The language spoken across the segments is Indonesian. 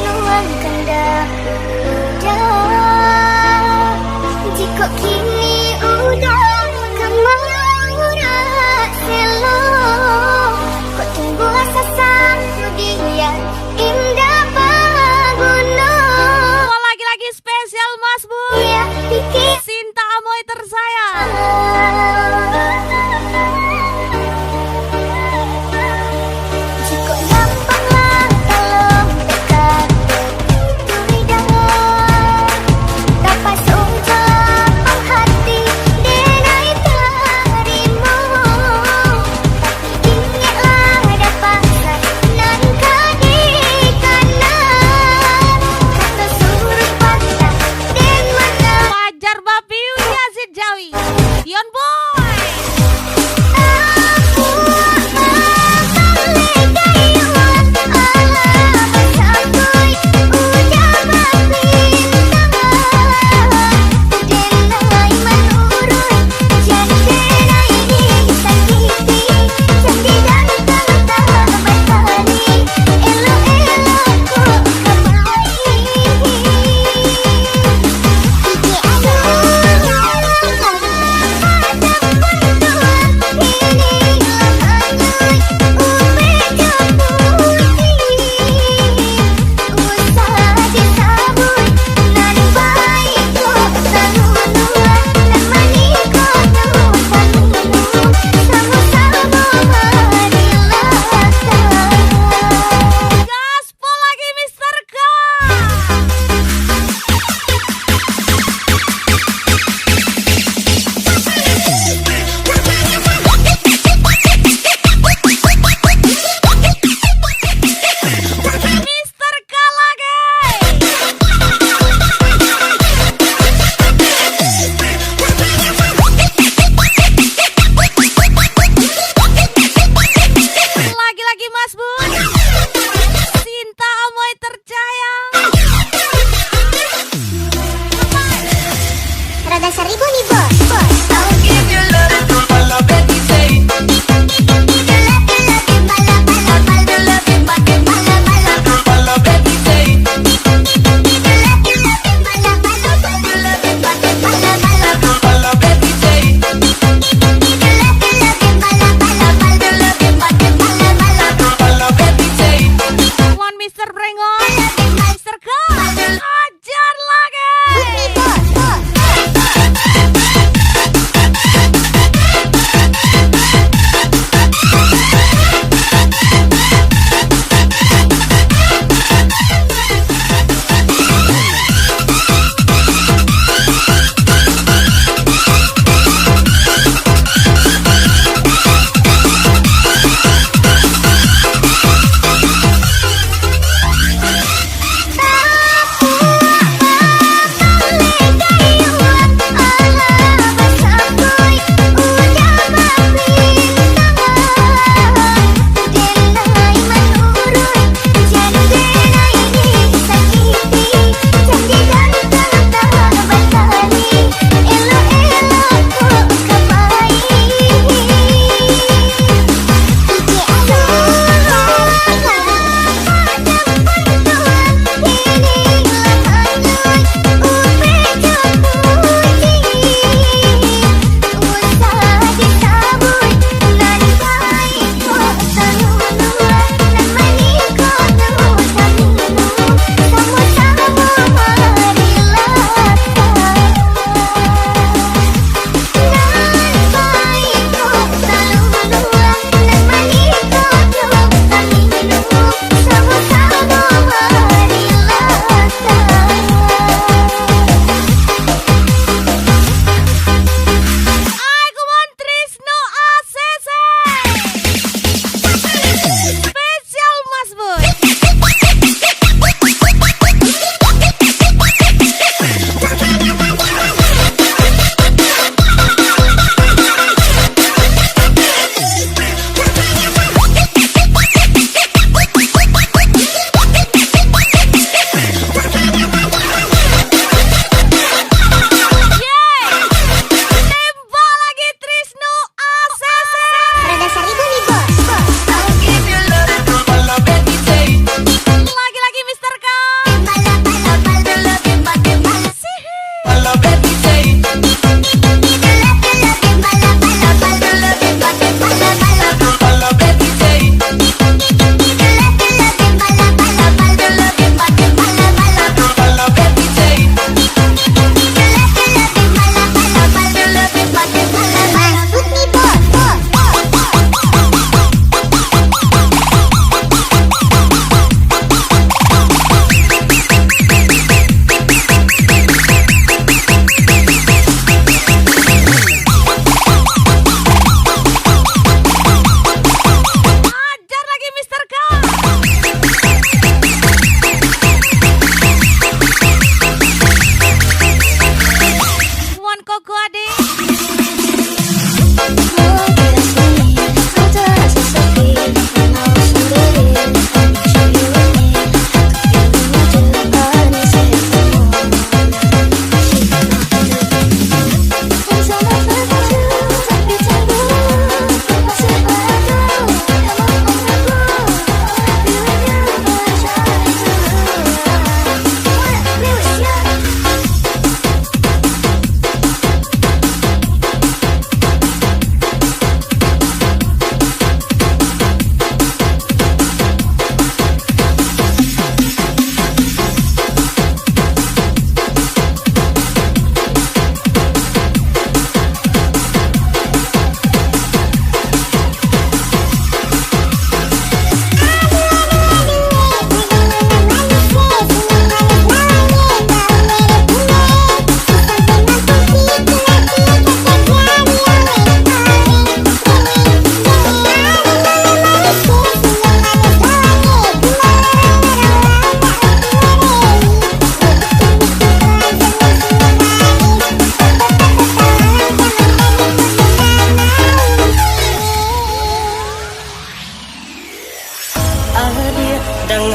nuangkan dah. Jika kini udah kemauran selo, kau tunggu asa satu dia indah banguno. Lagi-lagi spesial Mas Bu Ya pikir Sinta Amoy tersayang. jika gampanglah kalau dekat duri dengan dapat sungguh penghati.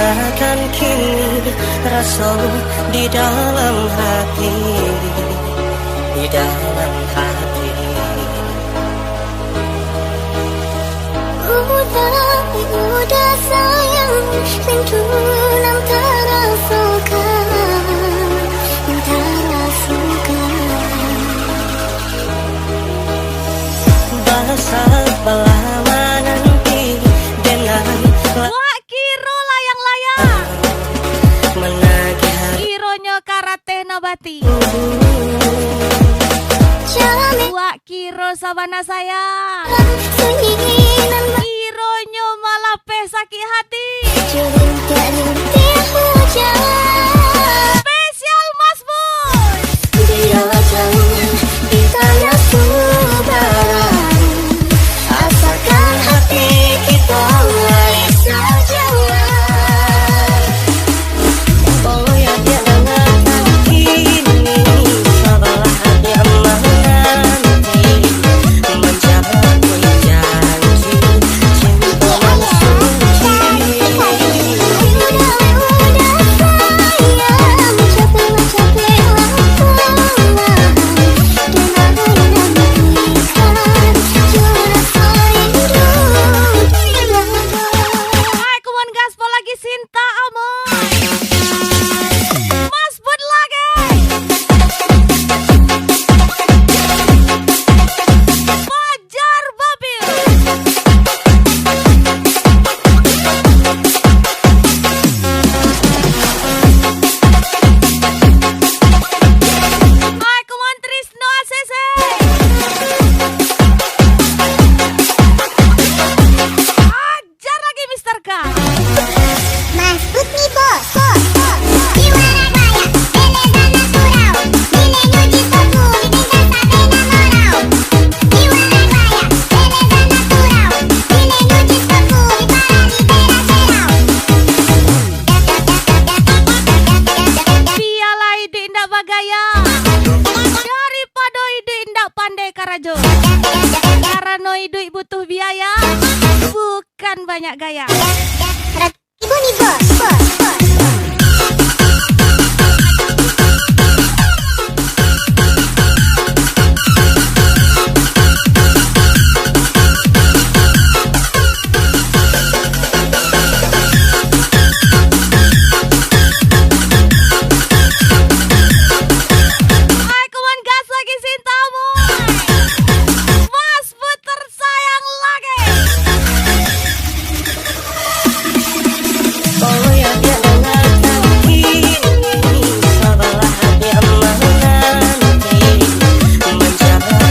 nyatakan kini rasa di dalam hati, di dalam hati. Udah sayang, rindu nam terasukan, Bahasa lama nanti dengan Wak Kiro layang-layang. menagih Kironyo karate nabati. jalan Wak Kiro sabana sayang. sunyi nan Kironyo malah sakit hati. rintik hujan. Spesial Mas Bun. Dia jauh di tanah Subaran, asalkan hati kita lain saja. oh ya dia dengarkan kini sabarlah hati menanti mencapai janji cinta yang suci. Hai kumon gaspol lagi Sinta Amoy. Mas Bun lagi. Fajar Babil. Hai kumon Trisno ACC. Ajar lagi Mr. K. Mas Putni bos, di Waragaya, elegan natural, nilai nyuci toku, ditinggal sampai namorau. Di Waragaya, elegan natural, nilai nyuci toku, Biarlah ide indak bagaya daripada ide indak pandai karajo. Karena ide butuh biaya, bukan banyak gaya. Ibu nih bos. Hai kuman gas lagi Sintamu. Mas Bun tersayang lagi. oh ya dia dengarkan kini sabarlah hati menanti mencapai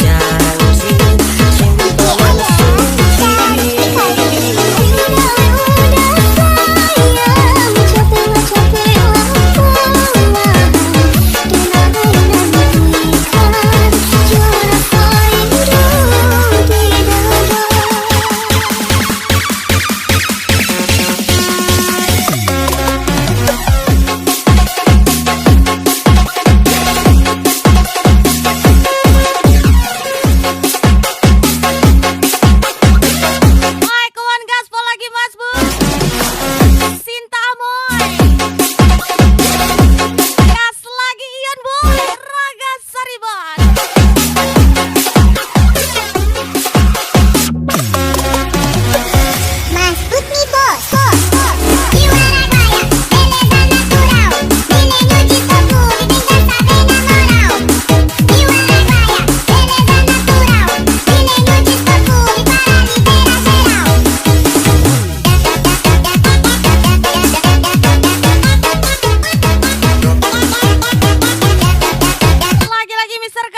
janji cinta yang suci. Hai kuman gaspol lagi Mas Bun. Sinta Amoy. Gas lagi Ion Boy. Raga Sariban. Mas Putni bos, di Waragaya, elegan natural, nilai nyuci toku, ditinggal sampai namorau. Di Waragaya, elegan natural, nilai nyuci toku, Lagi-lagi Mr. K.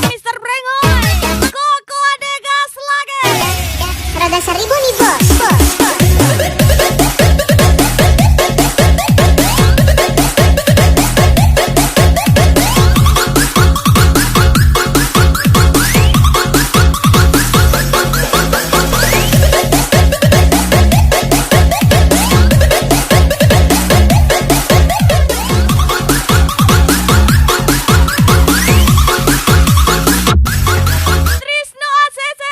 Mr. Brengoy. Koko ade gas lagi. Rada 1000 nih bos. Trisno ACC.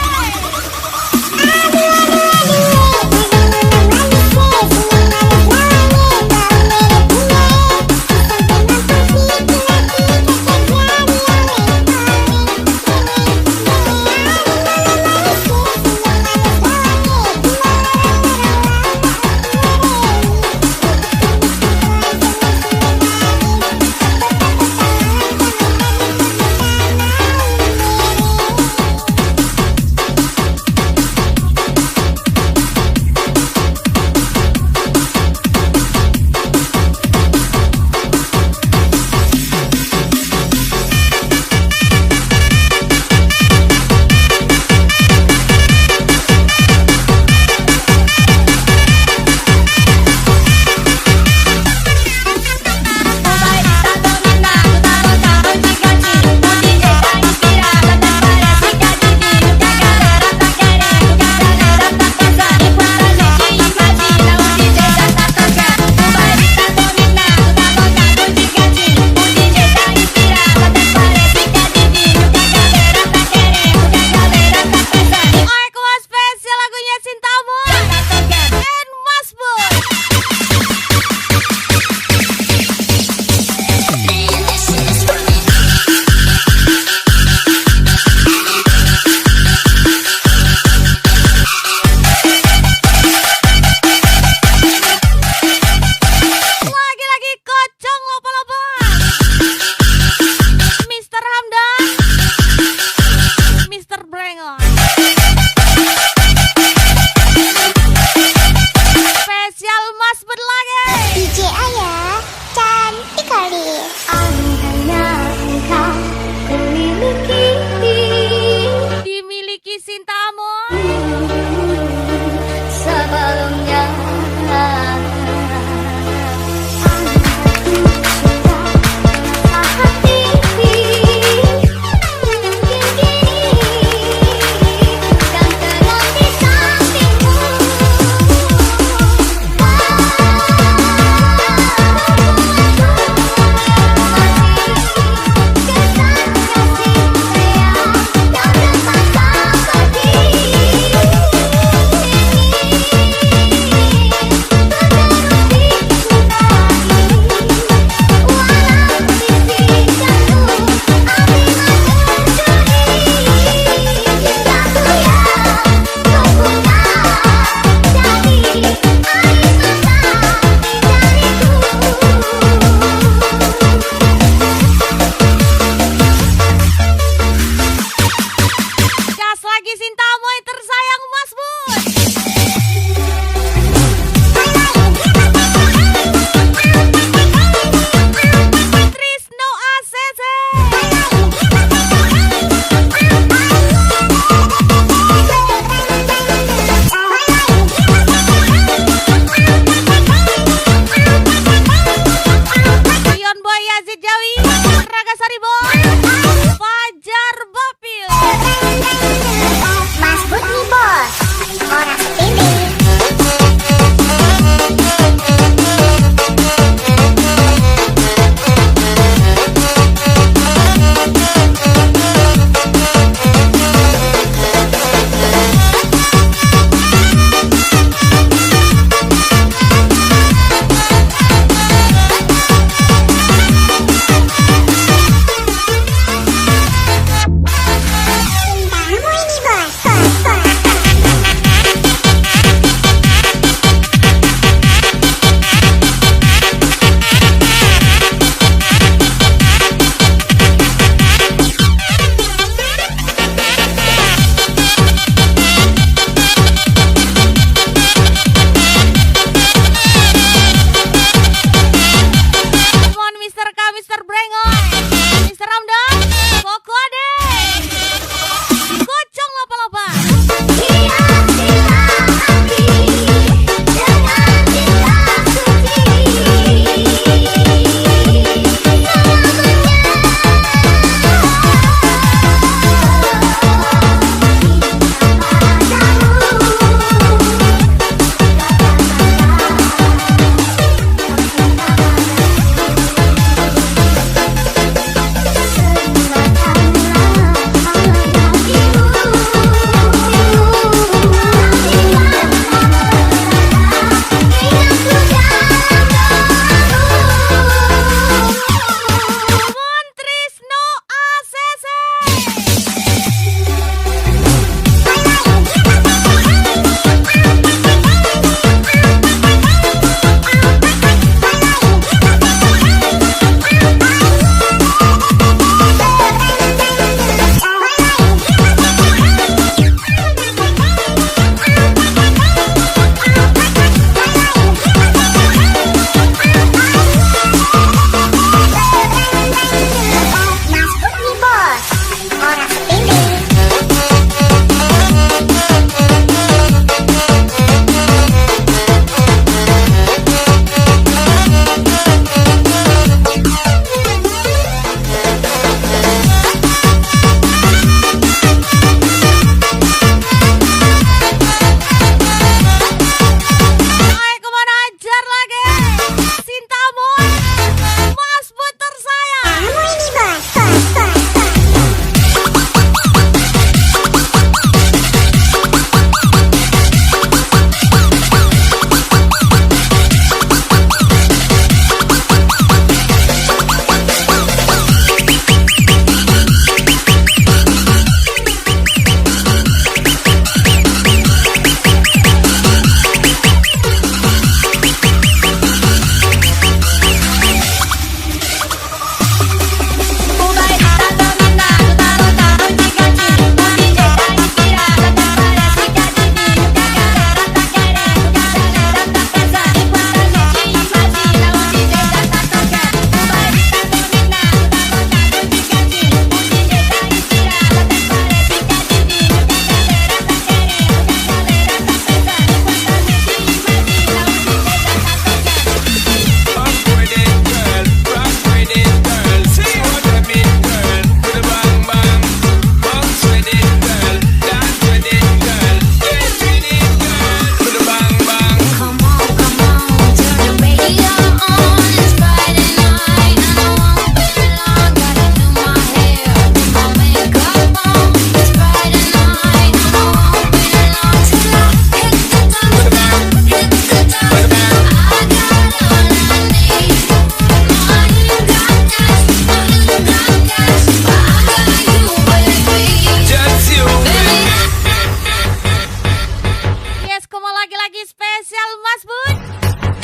lagi spesial Mas Bud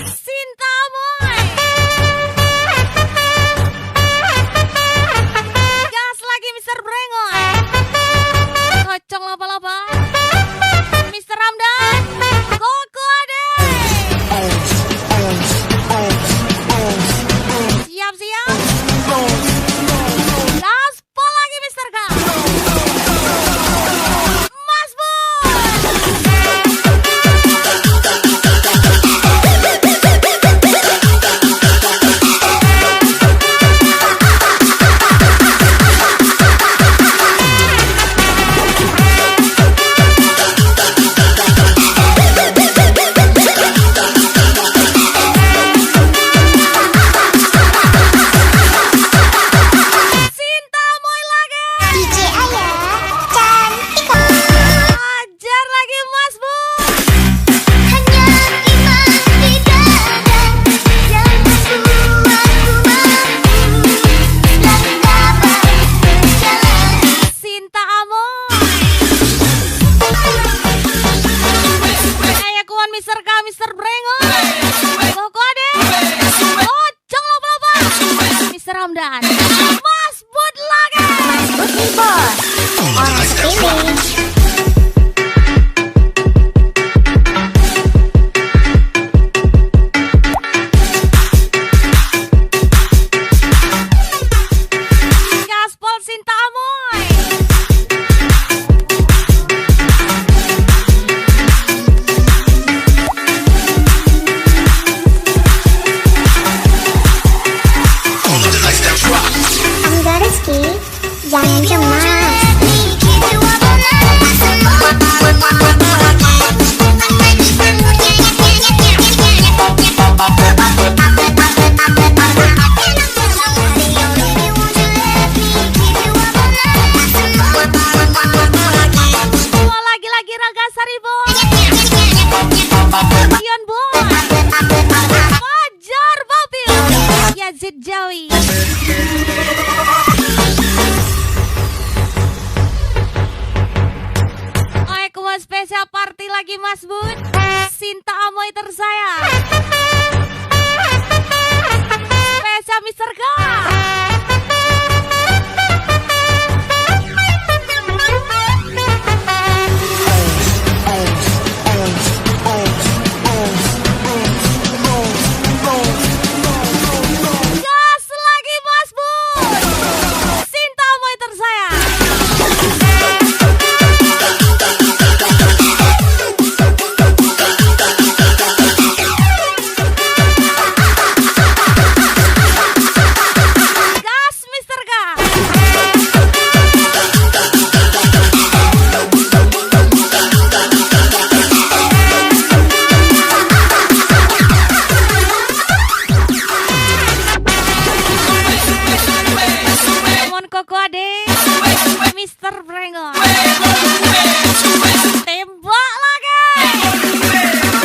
Sinta Amoy. Gas lagi Mr. Brengoy. Kocong lapa-lapa Mr. Ramdan. Koko Ade. Siap-siap. Gaspol lagi Mr. K. Mas Bud. Sinta Amoy lagi. DJ Ayah cantik. Ajar lagi Mas Bud. Hanya iman di dada yang membuatku mampu langkah baik berjalan. Sinta Amoy. Kayak kuan Mr. K, Mr. Brengo. Koko Ade. Kocong apa-apa. Mr. Ramdan. Mas Bud lagi. Putih bos, orang sepele. Gaspol Sinta Amoy. Angga Rizky, jangan cemas. Dua lagi-lagi Raga Saribo. Ion Boy. Fajar Babil. Yazid Jawi. Oke, spesial party lagi Mas Bud Sinta Amoy tersayang. Spesial Mr. K. Gas lagi Mas Bud Sinta Amoy tersayang. Gas Mr. K. Mon Koko Ade. Mr. Brengo. Tembak lagi.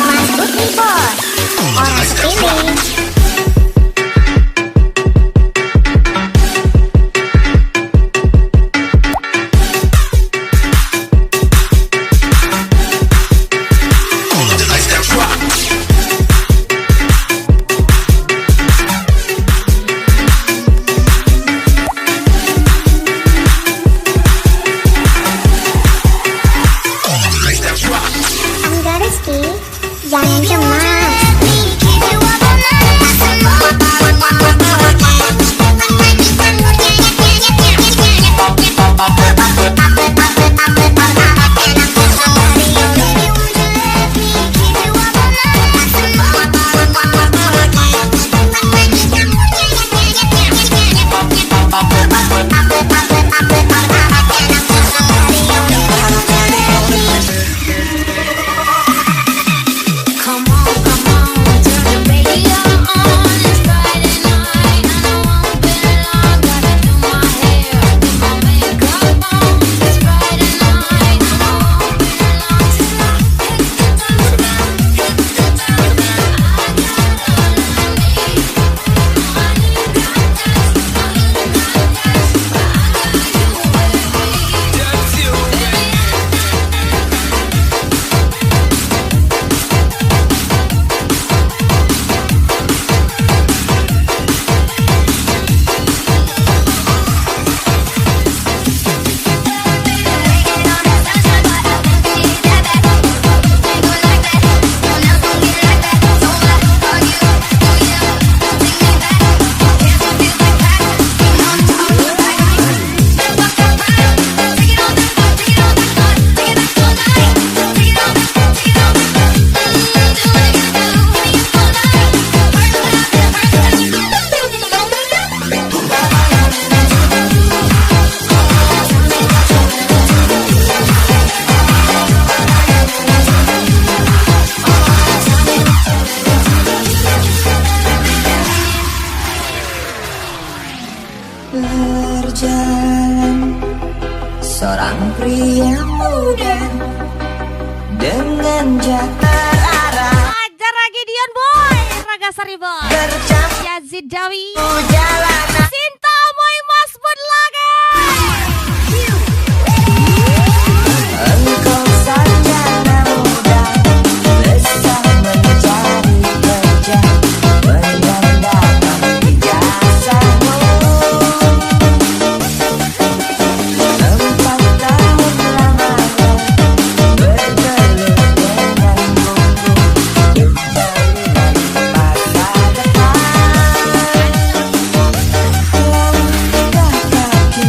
Mas Putih bos, orang sepele. Angga Rizky, jangan cemas. Come on. pria muda dengan jata arah Ajar Gideon Boy, Raga Sari Boy, bercampur Yazid Dawi, jalanan. Sinta Moy Mas Bud lagi. Engkau sarjana muda, besar mencari kerja, menandakan ijazahmu. 4 tahun lamanya bergelut dengan buku untuk jalinan masa depan. Langkah kaki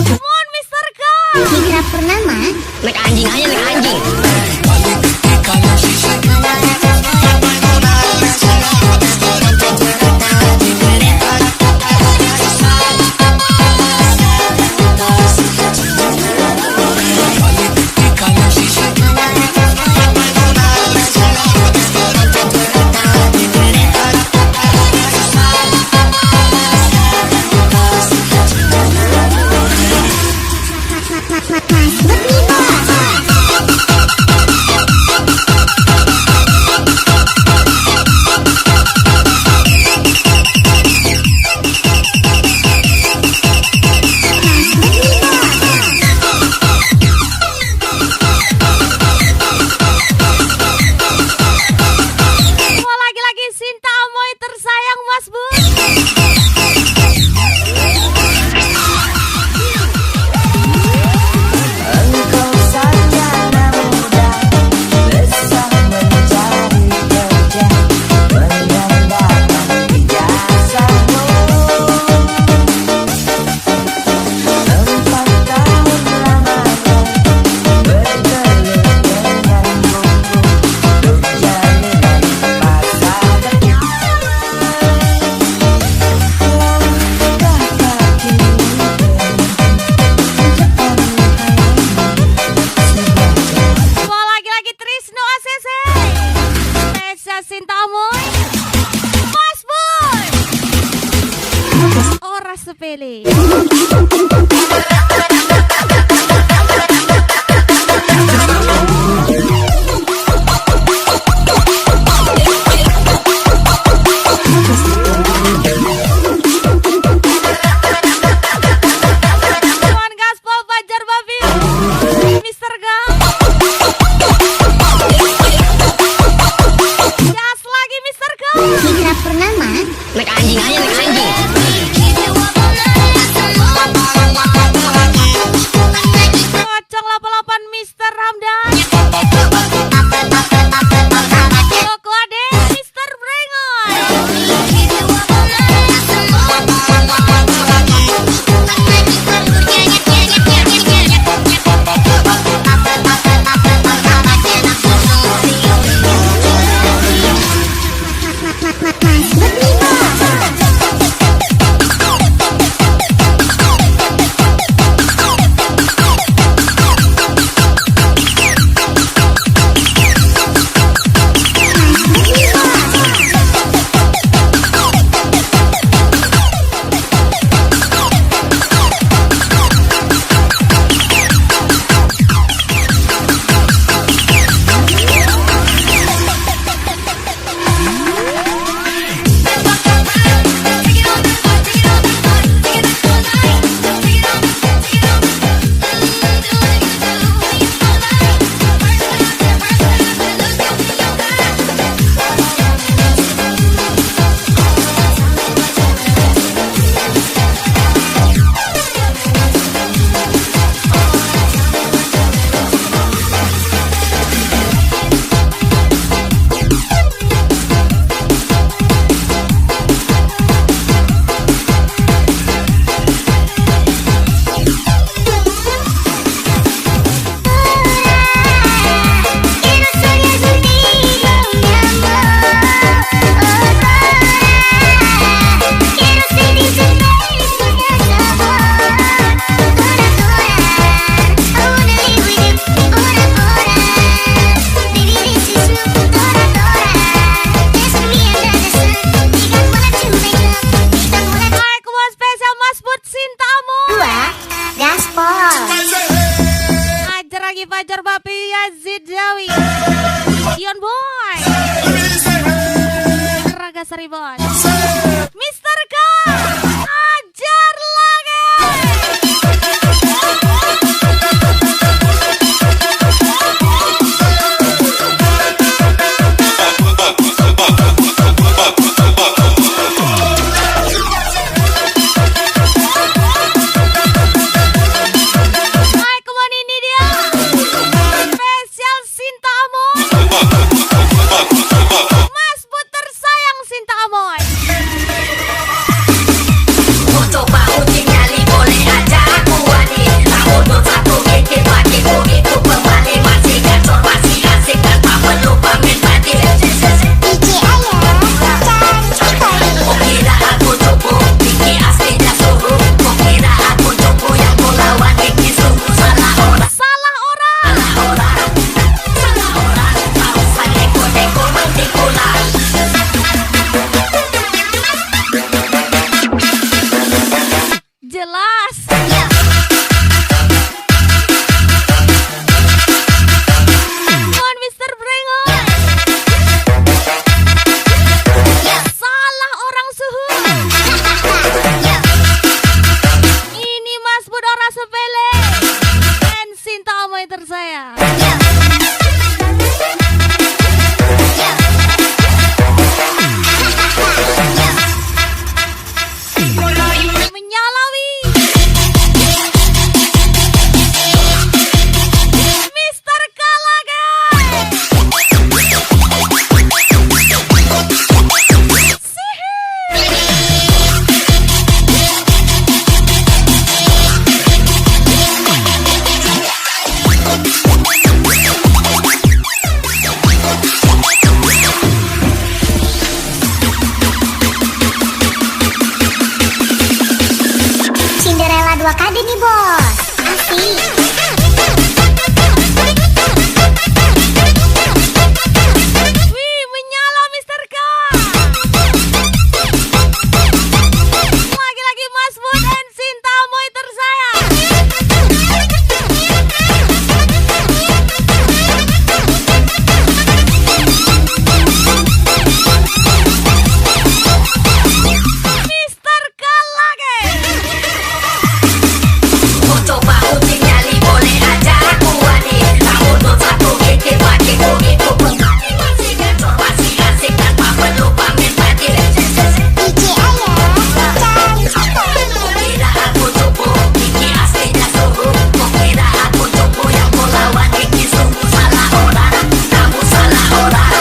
Mon Mister K. Citra Purnama. naik anjing aja, naik anjing. Mas Bud nih bos. Mau lagi-lagi Sinta Amoy tersayang Mas Bud. Engkau sarjana muda, besar mencari kerja, menandakan ijazahmu. 4 tahun lamanya bergelut dengan buku untuk jalinan masa depan. Langkah kaki Mau lagi-lagi Trisno ACC. Tessa Sinta Amoy. Mas Bud. Ora sepele. Kawan Gaspol Fajar Babil, Mister Gang. Gas lagi Mister Gang. Citra Purnama. naik anjing aja, naik anjing. Keep you up all night. Saribon. Mister K, ajar lagi. Hai, come on, ini dia. Spesial Sinta Amoy. Mas Bu tersayang Sinta Amoy. Coba uji nyali boleh aja aku wani. Tahun 21 bikin pakai itu pembali. Masih gacor, masih asik tanpa perlu pamer tadi. DJ Ayah cari Kau kira aku cupu, Kiki aslinya suhu. Kau kira aku cupu yang mau lawan Kiki sungguh salah orang. Salah orang. Salah orang, mau saleko-leko mentikulan. Jelas. Mohon Mister Brengoy. Salah orang suhu. Ini Mas Budora sepele. Dan Sinta Amoy tersayang. Menyalawi. Mister Kalaga. Cinderella 2 kali nih bos. Asik. Wih, menyala Mister K. Lagi-lagi Mas Bud dan Sinta Amoy tersayang. Mister K lagi. Coba uji nyali boleh aja aku wani. Tahun 21 bikin pakai itu pembali. Masih gacor, masih asik tanpa perlu pamer tadi. DJ Ayah cari Kau kira aku cupu, Kiki aslinya suhu. Kau kira aku cupu yang mau lawan Kiki sungguh salah orang. Kamu salah orang.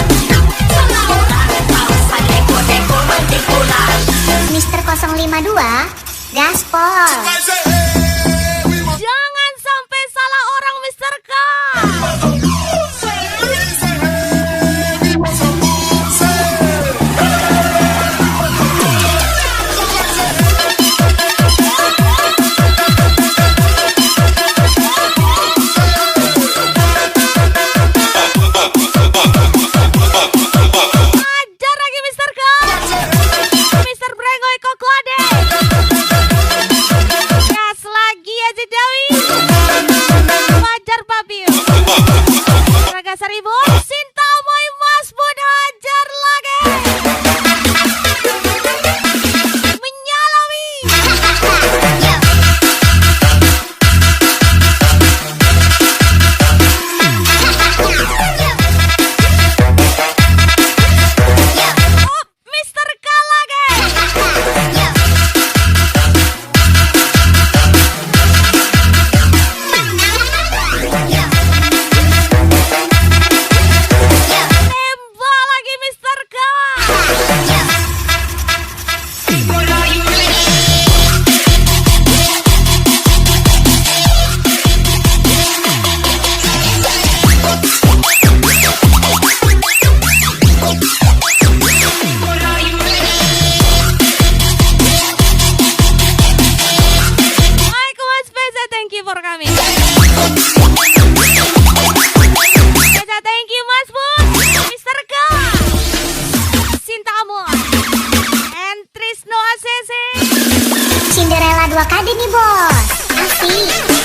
Salah orang, mau saleko-leko mentikulan. Mister 052 Gaspol. Jangan sampai salah orang Mister K. Ajar lagi Mister K. Mister Brengoy Koko Ade. Gas lagi aja Dewi. Fajar Babiu. Raga Saribon. Sinta Amoy Mas Bud hajar lagi. Menyalawi. Oh, Mister K lagi. Tembak lagi Mister K. Hai, Kumas Spesa, thank you for coming. Spesa, thank you Mas Bud, Mister K, Sinta Amoy, and Trisno ACC. Cinderella 2 kali nih bos. Asik.